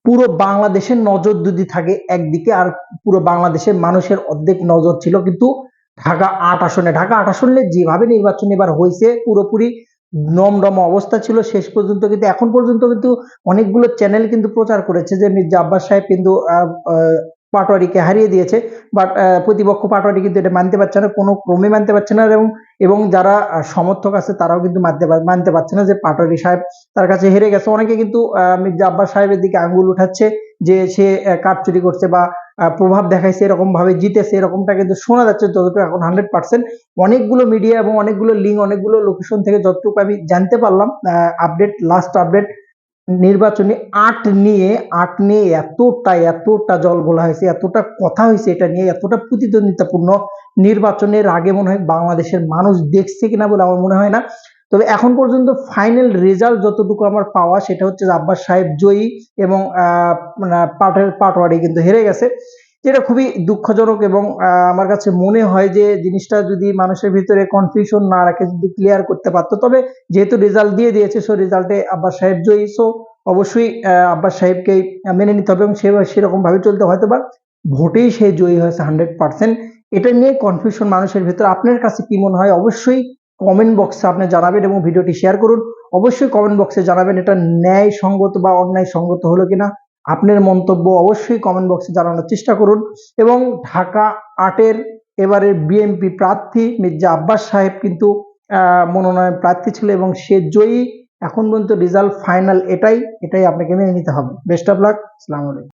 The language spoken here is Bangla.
পুরো বাংলাদেশের নজর যদি থাকে একদিকে, আর পুরো বাংলাদেশের মানুষের অর্ধেক নজর ছিল কিন্তু ঢাকা ৮ আসনে যেভাবে নির্বাচন এবার হয়েছে পুরোপুরি নমডম অবস্থা ছিল শেষ পর্যন্ত। কিন্তু এখন পর্যন্ত কিন্তু অনেকগুলো চ্যানেল কিন্তু প্রচার করেছে যে মির্জা আব্বাস সাহেব কিন্তু পাটোয়ারিকে হারিয়ে দিয়েছে, বাট প্রতিপক্ষ পাটোয়ারি কিন্তু এটা মানতে পারছে না, কোনো ক্রমে মানতে পারছে না। এবং যারা সমর্থক আছে তারাও কিন্তু মানতে পারছে না যে পাটোয়ারি সাহেব তার কাছে হেরে গেছে। অনেকে কিন্তু মির্জা আব্বাস সাহেবের দিকে আঙ্গুল উঠাচ্ছে যে সে কারচুরি করছে বা প্রভাব দেখাইছে, এরকম ভাবে জিতেছে, এরকমটা কিন্তু শোনা যাচ্ছে যতটুকু এখন 100%। অনেকগুলো মিডিয়া এবং অনেকগুলো লিঙ্ক, অনেকগুলো লোকেশন থেকে যতটুকু আমি জানতে পারলাম লাস্ট আপডেট নির্বাচনী আট নিয়ে এতটা জল ঘোলা হয়েছে, এতটা কথা হয়েছে এটা নিয়ে, এতটা প্রতিদ্বন্দ্বিতাপূর্ণ নির্বাচনের আগে মনে হয় বাংলাদেশের মানুষ দেখছে কিনা বলে আমার মনে হয় না। তবে এখন পর্যন্ত ফাইনাল রেজাল্ট যতটুকু আমার পাওয়া সেটা হচ্ছে আব্বাস সাহেব জয়ী এবং পাটোয়ারি কিন্তু হেরে গেছে, যেটা খুবই দুঃখজনক। এবং আমার কাছে মনে হয় যে জিনিসটা যদি মানুষের ভিতরে কনফিউশন না রাখে, যদি ক্লিয়ার করতে পারতো। তবে যেহেতু রেজাল্ট দিয়ে দিয়েছে, সো রেজাল্টে আব্বাস সাহেব জয়ী, সো অবশ্যই আব্বাস সাহেবকে মেনে নিতে হবে এবং সেরকম ভাবে চলতে, হয়তো বা ভোটেই সে জয়ী হয়েছে 100%। এটা নিয়ে কনফিউশন মানুষের ভিতরে। আপনার কাছে কি মনে হয় অবশ্যই কমেন্ট বক্সে আপনি জানাবেন এবং ভিডিওটি শেয়ার করুন। অবশ্যই কমেন্ট বক্সে জানাবেন এটা ন্যায় সঙ্গত বা অন্যায় সঙ্গত হলো কিনা। আপনার মন্তব্য অবশ্যই কমেন্ট বক্সে জানানোর চেষ্টা করুন। এবং ঢাকা ৮-এর এবারের বিএনপি প্রার্থী মির্জা আব্বাস সাহেব কিন্তু মনোনয়ন প্রার্থী ছিল এবং সে জয়ী। এখন পর্যন্ত রেজাল্ট ফাইনাল এটাই আপনাকে মেনে নিতে হবে। Best of luck. আসসালামু আলাইকুম।